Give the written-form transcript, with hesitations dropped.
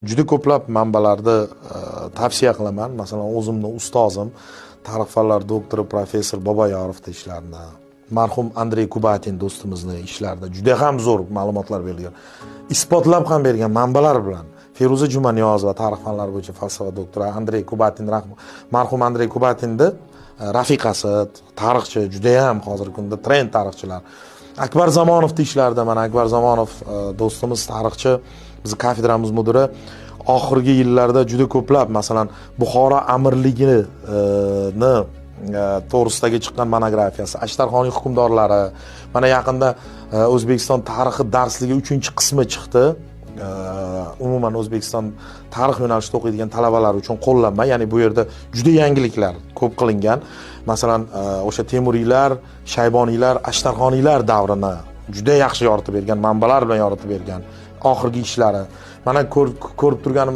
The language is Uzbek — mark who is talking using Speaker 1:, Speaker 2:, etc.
Speaker 1: Juda ko'plab manbalarda tavsiya qilaman. Masalan, o'zimning ustozim, tarix fanlari doktori professor Boboyorovning ishlarini, marhum Andrey Kubatin do'stimizning ishlarida juda ham zo'r ma'lumotlar berilgan. Isbotlab ham bergan manbalar bilan. Feruza Jumaniyozova tarix fanlari bo'yicha falsafa doktori Andrey Kubatin, marhum Andrey Kubatinni rafiqasi, tarixchi, juda ham hozirgi kunda trend tarixchilar. Akbar Zamonovning ishlarida mana Akbar Zamonov do'stimiz tarixchi, biz kafedramiz mudiri oxirgi yillarda juda ko'plab, masalan, Buxoro amirligini to'g'risidagi chiqqan monografiyasi, Ashtarxoniy hukmdorlari, mana yaqinda O'zbekiston tarixi darsligi 3-qismi chiqdi. Umuman O'zbekiston tarix yo'nalishida o'qiydigan talabalar uchun qo'llanma, ya'ni bu yerda juda yangiliklar ko'p qilingan. Masalan, o'sha Temuriylar, Shayboniylar, Ashtarxoniylar davrini juda yaxshi yoritib bergan, manbalar bilan yoritib bergan oxirgi ishlari. Mana ko'rib turganimiz